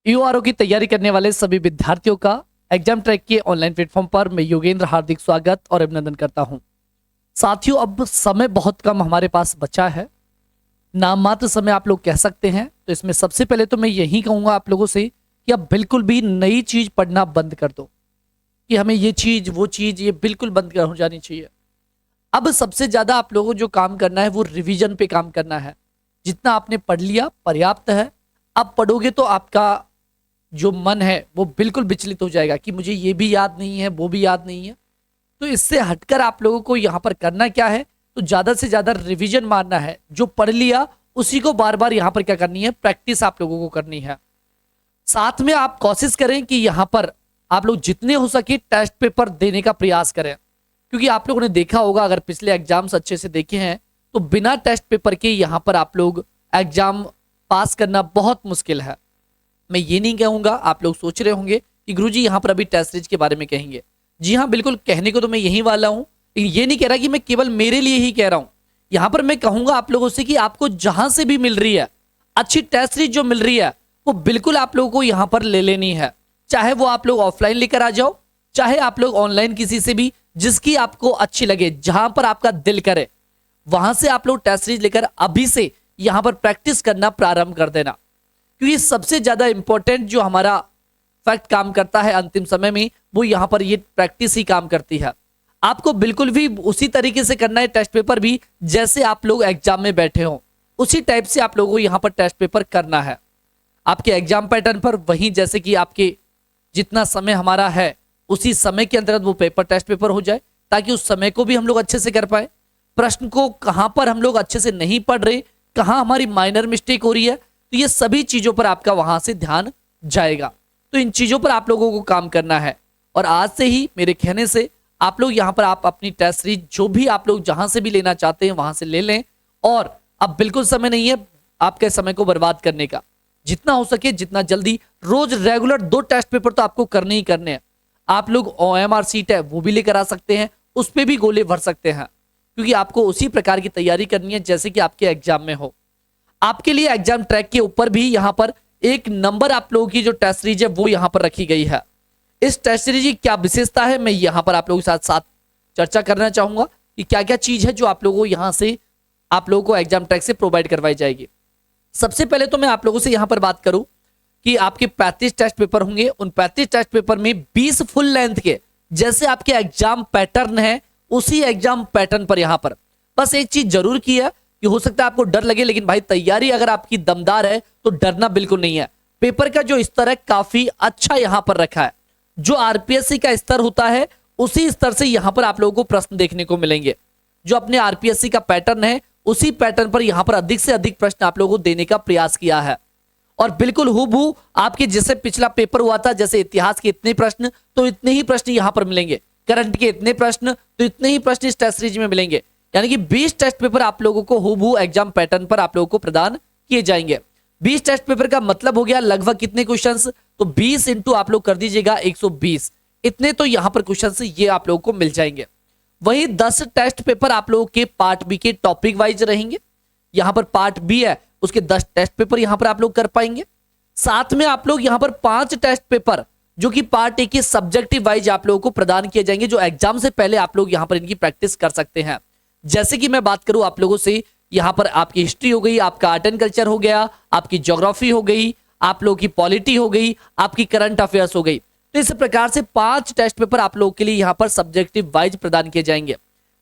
URO की तैयारी करने वाले सभी विद्यार्थियों का एग्जाम ट्रैक के ऑनलाइन प्लेटफॉर्म पर मैं योगेंद्र हार्दिक स्वागत और अभिनंदन करता हूं। साथियों, अब समय बहुत कम हमारे पास बचा है, नाम मात्र समय आप लोग कह सकते हैं। तो इसमें सबसे पहले तो मैं यही कहूंगा आप लोगों से कि अब बिल्कुल भी नई चीज पढ़ना बंद कर दो कि हमें ये चीज वो चीज ये बिल्कुल बंद हो जानी चाहिए। अब सबसे ज्यादा आप लोगों को जो काम करना है वो रिवीजन पे काम करना है। जितना आपने पढ़ लिया पर्याप्त है। अब पढ़ोगे तो आपका जो मन है वो बिल्कुल विचलित हो जाएगा कि मुझे ये भी याद नहीं है वो भी याद नहीं है। तो इससे हटकर आप लोगों को यहाँ पर करना क्या है, तो ज्यादा से ज्यादा रिवीजन मारना है। जो पढ़ लिया उसी को बार बार यहाँ पर क्या करनी है, प्रैक्टिस आप लोगों को करनी है। साथ में आप कोशिश करें कि यहाँ पर आप लोग जितने हो सके टेस्ट पेपर देने का प्रयास करें, क्योंकि आप लोगों ने देखा होगा अगर पिछले एग्जाम्स अच्छे से देखे हैं तो बिना टेस्ट पेपर के यहाँ पर आप लोग एग्जाम पास करना बहुत मुश्किल है। मैं ये नहीं कहूंगा, आप लोग सोच रहे होंगे कि गुरुजी यहाँ पर अभी टेस्ट सीरीज के बारे में कहेंगे। जी हाँ, बिल्कुल कहने को तो मैं यही वाला हूँ, लेकिन ये नहीं कह रहा कि मैं केवल मेरे लिए ही कह रहा हूँ। यहाँ पर मैं कहूंगा आप लोगों से कि आपको जहां से भी मिल रही है अच्छी टेस्ट सीरीज जो मिल रही है वो बिल्कुल आप लोगों को यहाँ पर ले लेनी है। चाहे वो आप लोग ऑफलाइन लेकर आ जाओ, चाहे आप लोग ऑनलाइन किसी से भी, जिसकी आपको अच्छी लगे, जहां पर आपका दिल करे वहां से आप लोग टेस्ट सीरीज लेकर अभी से यहां पर प्रैक्टिस करना प्रारंभ कर देना। क्योंकि सबसे ज्यादा इंपॉर्टेंट जो हमारा फैक्ट काम करता है अंतिम समय में वो यहां पर ये प्रैक्टिस ही काम करती है। आपको बिल्कुल भी उसी तरीके से करना है टेस्ट पेपर भी जैसे आप लोग एग्जाम में बैठे हो, उसी टाइप से आप लोगों को यहां पर टेस्ट पेपर करना है। आपके एग्जाम पैटर्न पर वही जैसे कि आपके जितना समय हमारा है उसी समय के अंतर्गत वो पेपर टेस्ट पेपर हो जाए, ताकि उस समय को भी हम लोग अच्छे से कर पाए। प्रश्न को कहां पर हम लोग अच्छे से नहीं पढ़ रहे, कहां हमारी माइनर मिस्टेक हो रही है, तो ये सभी चीजों पर आपका वहां से ध्यान जाएगा। तो इन चीजों पर आप लोगों को काम करना है। और आज से ही मेरे कहने से आप लोग यहां पर आप अपनी टेस्ट सीरीज जो भी आप लोग जहां से भी लेना चाहते हैं वहां से ले लें। और अब बिल्कुल समय नहीं है आपके समय को बर्बाद करने का। जितना हो सके जितना जल्दी रोज रेगुलर 2 टेस्ट पेपर तो आपको करने ही करने हैं। आप लोग OMR सीट है वो भी लेकर आ सकते हैं, उस पर भी गोले भर सकते हैं, क्योंकि आपको उसी प्रकार की तैयारी करनी है जैसे कि आपके एग्जाम में हो। आपके लिए एग्जाम ट्रैक के ऊपर भी यहां पर एक नंबर आप लोगों की जो टेस्ट सीरीज है वो यहां पर रखी गई है। इस टेस्ट सीरीज की क्या विशेषता है मैं यहां पर आप लोगों के साथ साथ चर्चा करना चाहूंगा कि क्या क्या चीज है जो आप लोगों को यहां से आप लोगों को एग्जाम ट्रैक से प्रोवाइड करवाई जाएगी। सबसे पहले तो मैं आप लोगों से यहां पर बात करूं कि आपके 35 टेस्ट पेपर होंगे। उन 35 टेस्ट पेपर में 20 फुल लेंथ के जैसे आपके एग्जाम पैटर्न है उसी एग्जाम पैटर्न पर यहां पर बस एक चीज जरूर की है कि हो सकता है आपको डर लगे, लेकिन भाई तैयारी अगर आपकी दमदार है तो डरना बिल्कुल नहीं है। पेपर का जो स्तर है काफी अच्छा यहां पर रखा है। जो आरपीएससी का स्तर होता है उसी स्तर से यहां पर आप लोगों को प्रश्न देखने को मिलेंगे। जो अपने आरपीएससी का पैटर्न है उसी पैटर्न पर यहां पर अधिक से अधिक प्रश्न आप लोगों को देने का प्रयास किया है। और बिल्कुल हूबहू आपके जैसे पिछला पेपर हुआ था, जैसे इतिहास के इतने प्रश्न तो इतने ही प्रश्न यहां पर मिलेंगे, करंट के इतने प्रश्न तो इतने ही प्रश्न इस टेस्ट सीरीज में मिलेंगे। यानी कि 20 टेस्ट पेपर आप लोगों को हूबहू एग्जाम पैटर्न पर आप लोगों को प्रदान किए जाएंगे। 20 टेस्ट पेपर का मतलब हो गया लगभग कितने क्वेश्चंस, तो 20 इंटू आप लोग कर दीजिएगा 120, इतने तो यहां पर क्वेश्चंस ये आप लोगों को मिल जाएंगे। वही 10 टेस्ट पेपर आप लोगों के पार्ट बी के टॉपिक वाइज रहेंगे। यहां पर पार्ट बी है उसके 10 टेस्ट पेपर यहां पर आप लोग कर पाएंगे। साथ में आप लोग यहां पर 5 टेस्ट पेपर जो कि पार्ट ए के सब्जेक्टिव वाइज आप लोगों को प्रदान किए जाएंगे, जो एग्जाम से पहले आप लोग यहां पर इनकी प्रैक्टिस कर सकते हैं। जैसे कि मैं बात करूं आप लोगों से, यहां पर आपकी हिस्ट्री हो गई, आपका आर्ट एंड कल्चर हो गया, आपकी ज्योग्राफी हो गई, आप लोगों की पॉलिटी हो गई, आपकी करंट अफेयर्स हो गई। तो इस प्रकार से 5 टेस्ट पेपर आप लोगों के लिए यहां पर सब्जेक्टिव वाइज प्रदान किए जाएंगे।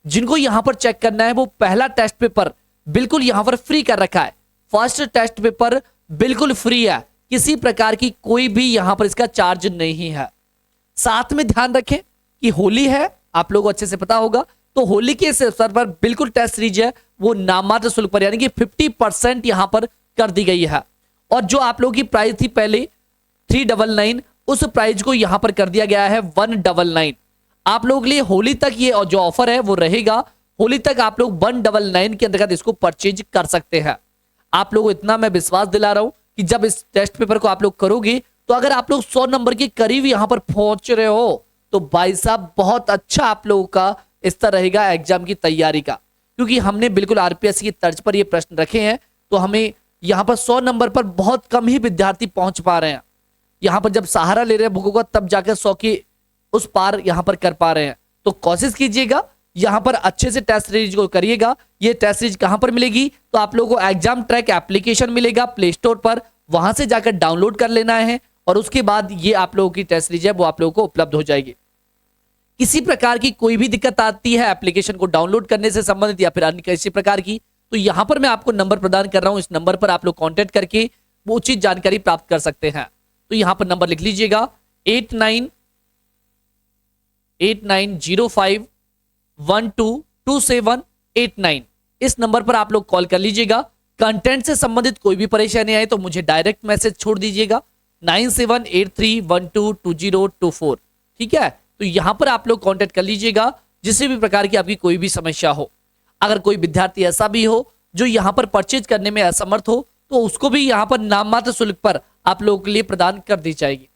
जिनको यहां पर चेक करना है वो पहला टेस्ट पेपर बिल्कुल यहां पर फ्री कर रखा है। फर्स्ट टेस्ट पेपर बिल्कुल फ्री है, किसी प्रकार की कोई भी यहां पर इसका चार्ज नहीं है। साथ में ध्यान रखें कि होली है, आप लोगों को अच्छे से पता होगा, तो होली के अवसर पर बिल्कुल टेस्ट सीरीज है वो नाममात्र शुल्क पर यानी कि 50% यहां पर कर दी गई है। और जो आप लोगों की प्राइस थी पहले 399, उस प्राइस को यहां पर कर दिया गया है 199। आप लोगों के लिए होली तक ये जो ऑफर है वो रहेगा। होली तक आप लोग 199 के अंतर्गत इसको परचेज कर सकते हैं। आप लोगों को इतना मैं विश्वास दिला रहा हूं कि जब इस टेस्ट पेपर को आप लोग करोगे तो अगर आप लोग 100 नंबर के करीब यहां पर पहुंच रहे हो तो भाई साहब बहुत अच्छा आप लोगों का स्तर रहेगा एग्जाम की तैयारी का। क्योंकि हमने बिल्कुल आरपीएससी की तर्ज पर ये प्रश्न रखे हैं, तो हमें यहां पर 100 नंबर पर बहुत कम ही विद्यार्थी पहुंच पा रहे हैं। यहाँ पर जब सहारा ले रहे हैं बुकों का, तब जाकर 100 की उस पार यहाँ पर कर पा रहे हैं। तो कोशिश कीजिएगा, यहाँ पर अच्छे से टेस्ट सीरीज को करिएगा। ये टेस्ट सीरीज कहाँ पर मिलेगी, तो आप लोगों को एग्जाम ट्रैक एप्लीकेशन मिलेगा प्ले स्टोर पर, वहां से जाकर डाउनलोड कर लेना है और उसके बाद ये आप लोगों की टेस्ट सीरीज है वो आप लोगों को उपलब्ध हो जाएगी। किसी प्रकार की कोई भी दिक्कत आती है एप्लीकेशन को डाउनलोड करने से संबंधित या फिर अन्य किसी प्रकार की, तो यहां पर मैं आपको नंबर प्रदान कर रहा हूं, इस नंबर पर आप लोग कांटेक्ट करके वो उचित जानकारी प्राप्त कर सकते हैं। तो यहां पर नंबर लिख लीजिएगा 898905122789। इस नंबर पर आप लोग कॉल कर लीजिएगा। कंटेंट से संबंधित कोई भी परेशानी आए तो मुझे डायरेक्ट मैसेज छोड़ दीजिएगा 9783122024। ठीक है, तो यहां पर आप लोग कांटेक्ट कर लीजिएगा जिस भी प्रकार की आपकी कोई भी समस्या हो। अगर कोई विद्यार्थी ऐसा भी हो जो यहां पर परचेज करने में असमर्थ हो, तो उसको भी यहां पर नाम मात्र शुल्क पर आप लोगों के लिए प्रदान कर दी जाएगी।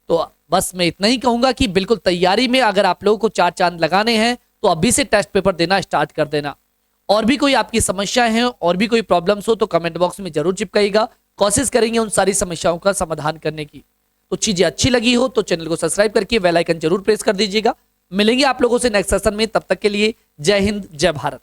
तो बस मैं इतना ही कहूंगा कि बिल्कुल तैयारी में अगर आप लोगों को 4 चांद लगाने हैं तो अभी से टेस्ट पेपर देना स्टार्ट कर देना। और भी कोई आपकी समस्याएं हैं और भी कोई प्रॉब्लम्स हो तो कमेंट बॉक्स में जरूर चिपकाइएगा, कोशिश करेंगे उन सारी समस्याओं का समाधान करने की। तो चीजें अच्छी लगी हो तो चैनल को सब्सक्राइब करके बेल आइकन जरूर प्रेस कर दीजिएगा। मिलेंगे आप लोगों से नेक्स्ट सेशन में, तब तक के लिए जय हिंद जय भारत।